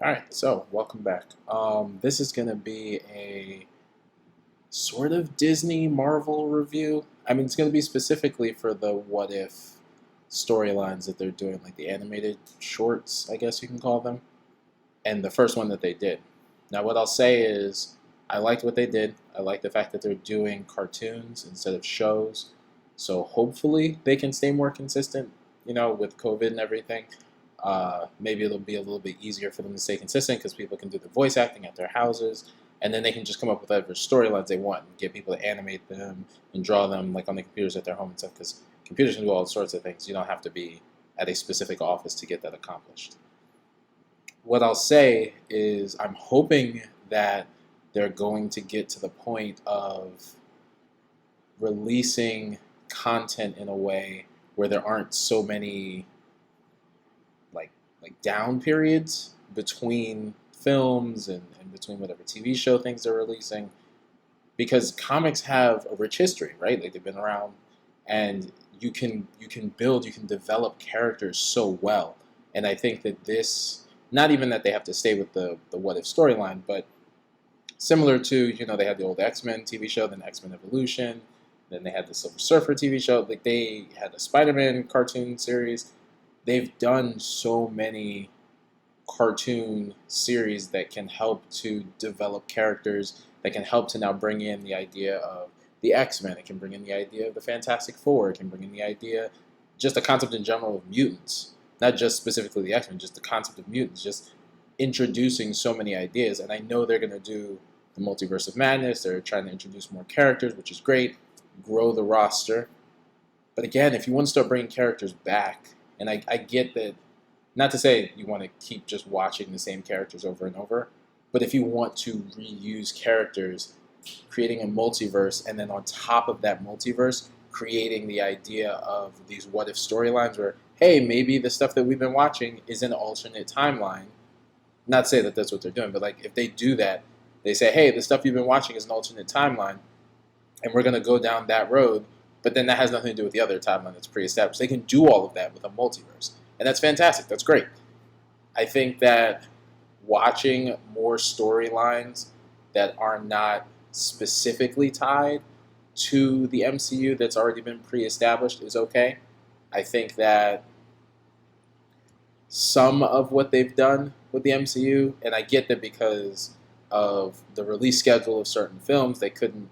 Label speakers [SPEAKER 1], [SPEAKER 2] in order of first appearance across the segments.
[SPEAKER 1] All right, so welcome back. This is going to be a sort of Disney Marvel review. I mean, it's going to be specifically for the what if storylines that they're doing, like the animated shorts, I guess you can call them, and the first one that they did. Now, what I'll say is, I liked what they did. I like the fact that they're doing cartoons instead of shows. So hopefully they can stay more consistent, with COVID and everything. Maybe it'll be a little bit easier for them to stay consistent because people can do the voice acting at their houses, and then they can just come up with whatever storylines they want and get people to animate them and draw them like on the computers at their home and stuff. Because computers can do all sorts of things. You don't have to be at a specific office to get that accomplished. What I'll say is, I'm hoping that they're going to get to the point of releasing content in a way where there aren't so many like down periods between films and between whatever TV show things they're releasing, because comics have a rich history, right? Like they've been around, and you can develop characters so well. And I think that this, not even that they have to stay with the what if storyline, but similar to, they had the old X-Men TV show, then X-Men Evolution, then they had the Silver Surfer TV show, like they had a Spider-Man cartoon series. They've done so many cartoon series that can help to develop characters, that can help to now bring in the idea of the X-Men. It can bring in the idea of the Fantastic Four. It can bring in the idea, just the concept in general of mutants, not just specifically the X-Men, just the concept of mutants, just introducing so many ideas. And I know they're going to do the Multiverse of Madness. They're trying to introduce more characters, which is great, grow the roster. But again, if you want to start bringing characters back, and I get that, not to say you want to keep just watching the same characters over and over, but if you want to reuse characters, creating a multiverse, and then on top of that multiverse, creating the idea of these what if storylines where, hey, maybe the stuff that we've been watching is an alternate timeline. Not say that that's what they're doing, but like if they do that, they say, hey, the stuff you've been watching is an alternate timeline, and we're going to go down that road, but then that has nothing to do with the other timeline that's pre-established. They can do all of that with a multiverse, and that's fantastic. That's great. I think that watching more storylines that are not specifically tied to the MCU that's already been pre-established is okay. I think that some of what they've done with the MCU, and I get that because of the release schedule of certain films, they couldn't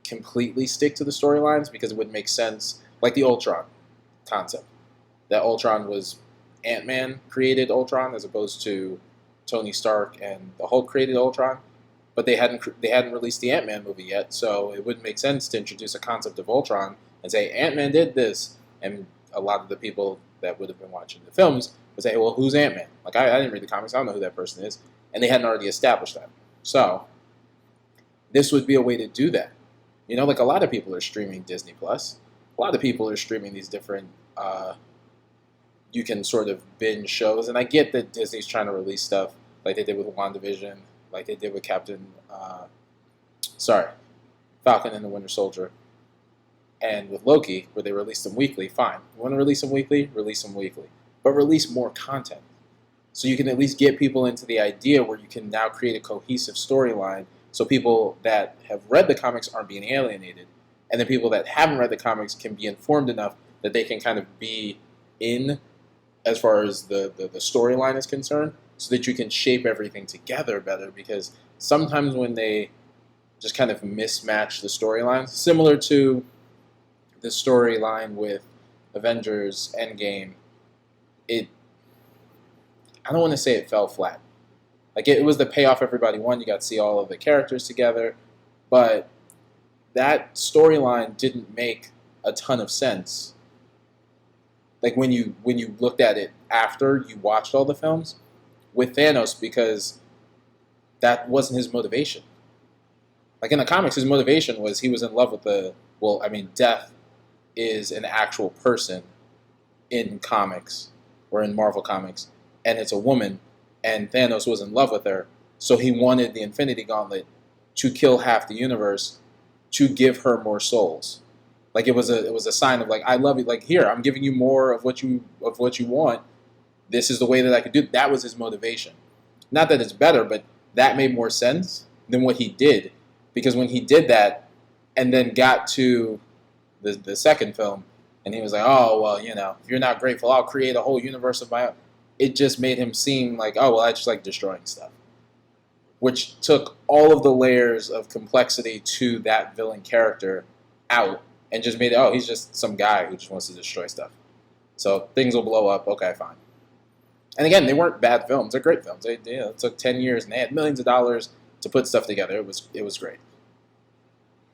[SPEAKER 1] completely stick to the storylines because it would make sense, like the Ultron concept. That Ultron was Ant-Man created Ultron as opposed to Tony Stark and the Hulk created Ultron, but they hadn't released the Ant-Man movie yet, so it wouldn't make sense to introduce a concept of Ultron and say Ant-Man did this, and a lot of the people that would have been watching the films would say, well, who's Ant-Man? Like I didn't read the comics, I don't know who that person is, and they hadn't already established that. So this would be a way to do that. Like a lot of people are streaming Disney Plus. A lot of people are streaming these different. You can sort of binge shows, and I get that Disney's trying to release stuff like they did with WandaVision, like they did with Falcon and the Winter Soldier, and with Loki, where they released them weekly. Fine, you want to release them weekly, release them weekly, but release more content so you can at least get people into the idea where you can now create a cohesive storyline so people that have read the comics aren't being alienated, and the people that haven't read the comics can be informed enough that they can kind of be in as far as the storyline is concerned, so that you can shape everything together better, because sometimes when they just kind of mismatch the storylines, similar to the storyline with Avengers Endgame, it I don't want to say it fell flat. Like it was the payoff everybody wanted. You got to see all of the characters together, but that storyline didn't make a ton of sense. Like when you looked at it after you watched all the films with Thanos, because that wasn't his motivation. Like in the comics, his motivation was he was in love with Death is an actual person in comics or in Marvel comics, and it's a woman, and Thanos was in love with her, so he wanted the Infinity Gauntlet to kill half the universe to give her more souls. Like it was a sign of like, I love you. Like, here, I'm giving you more of what you want. This is the way that I could do it. That was his motivation. Not that it's better, but that made more sense than what he did. Because when he did that and then got to the second film and he was like, oh, well, if you're not grateful, I'll create a whole universe of my own. It just made him seem like, oh, well, I just like destroying stuff. Which took all of the layers of complexity to that villain character out and just made it, oh, he's just some guy who just wants to destroy stuff. So things will blow up. Okay, fine. And again, they weren't bad films. They're great films. It took 10 years and they had millions of dollars to put stuff together. It was great.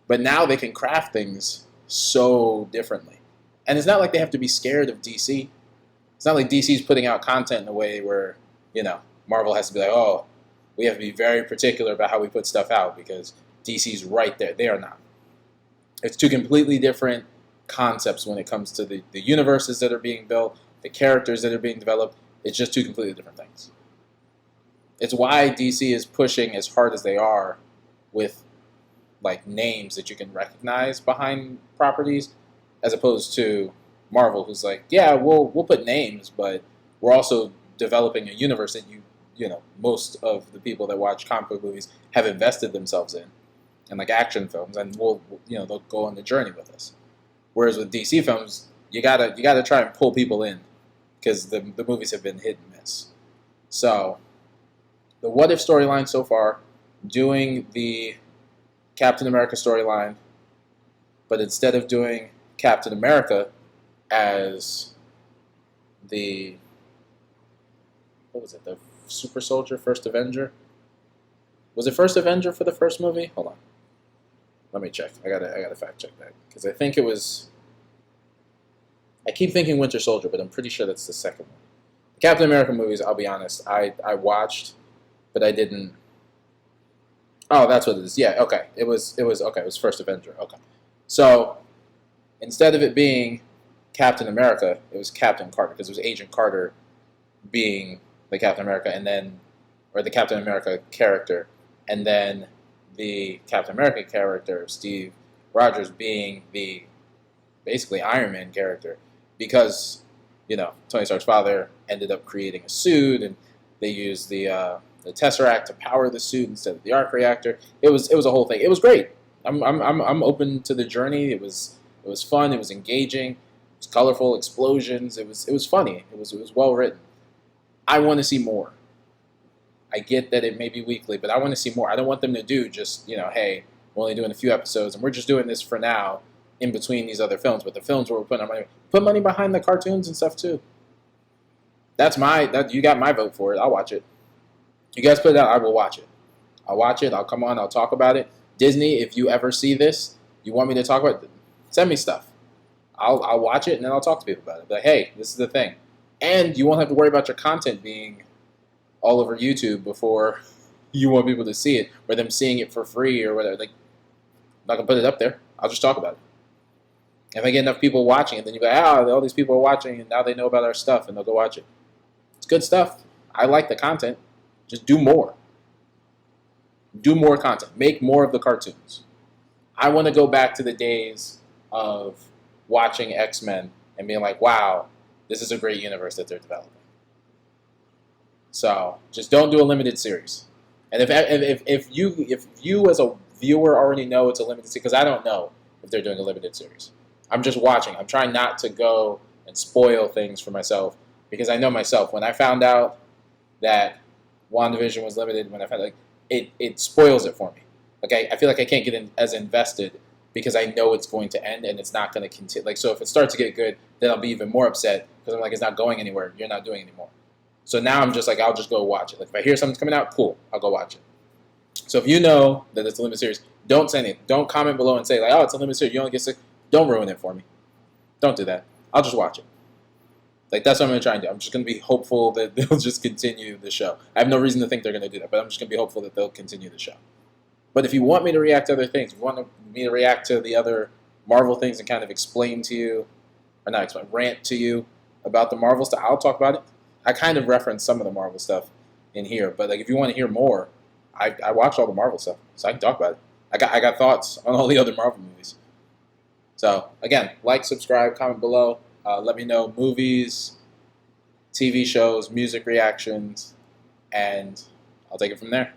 [SPEAKER 1] But now they can craft things so differently. And it's not like they have to be scared of DC. It's not like DC's putting out content in a way where, Marvel has to be like, oh, we have to be very particular about how we put stuff out because DC's right there. They are not. It's two completely different concepts when it comes to the universes that are being built, the characters that are being developed. It's just two completely different things. It's why DC is pushing as hard as they are with like names that you can recognize behind properties, as opposed to Marvel, who's like, yeah, we'll put names, but we're also developing a universe that most of the people that watch comic book movies have invested themselves in, and like action films, and they'll go on the journey with us. Whereas with DC films, you gotta try and pull people in because the movies have been hit and miss. So the What If storyline so far, doing the Captain America storyline, but instead of doing Captain America as the the Super Soldier, First Avenger? Was it First Avenger for the first movie? Hold on. Let me check. I gotta fact check that. Because I think it was, I keep thinking Winter Soldier, but I'm pretty sure that's the second one. The Captain America movies, I'll be honest, I watched, but I didn't. Oh, that's what it is. Yeah, okay. It was okay, it was First Avenger. Okay. So instead of it being Captain America, it was Captain Carter, because it was Agent Carter being the Captain America, or the Captain America character, and then the Captain America character, Steve Rogers, being the basically Iron Man character, because Tony Stark's father ended up creating a suit, and they used the Tesseract to power the suit instead of the arc reactor. It was a whole thing. It was great. I'm open to the journey. It was fun. It was engaging. It was colorful, explosions. It was funny. It was well written. I want to see more. I get that it may be weekly, but I want to see more. I don't want them to do just, hey, we're only doing a few episodes and we're just doing this for now in between these other films. But the films where we're putting our money, put money behind the cartoons and stuff too. You got my vote for it. I'll watch it. You guys put it out, I will watch it. I'll watch it. I'll come on. I'll talk about it. Disney, if you ever see this, you want me to talk about it, send me stuff. I'll watch it and then I'll talk to people about it. But hey, this is the thing. And you won't have to worry about your content being all over YouTube before you want people to see it, or them seeing it for free or whatever. Like, I'm not going to put it up there. I'll just talk about it. If I get enough people watching it, then you go, all these people are watching and now they know about our stuff and they'll go watch it. It's good stuff. I like the content. Just do more. Do more content. Make more of the cartoons. I want to go back to the days of watching X-Men and being like, wow, this is a great universe that they're developing. So just don't do a limited series. And if you as a viewer already know it's a limited series, because I don't know if they're doing a limited series. I'm just watching. I'm trying not to go and spoil things for myself, because I know myself. When I found out that WandaVision was limited, when I found it spoils it for me. Okay, I feel like I can't get as invested because I know it's going to end and it's not going to continue. So if it starts to get good, then I'll be even more upset because I'm like, it's not going anywhere. You're not doing it anymore. So now I'm just like, I'll just go watch it. Like if I hear something's coming out, cool, I'll go watch it. So if you know that it's a limited series, don't say anything. Don't comment below and say like, oh, it's a limited series. You only get 6. Don't ruin it for me. Don't do that. I'll just watch it. Like that's what I'm going to try and do. I'm just going to be hopeful that they'll just continue the show. I have no reason to think they're going to do that, but I'm just going to be hopeful that they'll continue the show. But if you want me to react to other things, if you want me to react to the other Marvel things and kind of explain to you, or not explain, rant to you about the Marvel stuff, I'll talk about it. I kind of reference some of the Marvel stuff in here, but like if you want to hear more, I watch all the Marvel stuff, so I can talk about it. I got thoughts on all the other Marvel movies. So again, like, subscribe, comment below. Let me know movies, TV shows, music reactions, and I'll take it from there.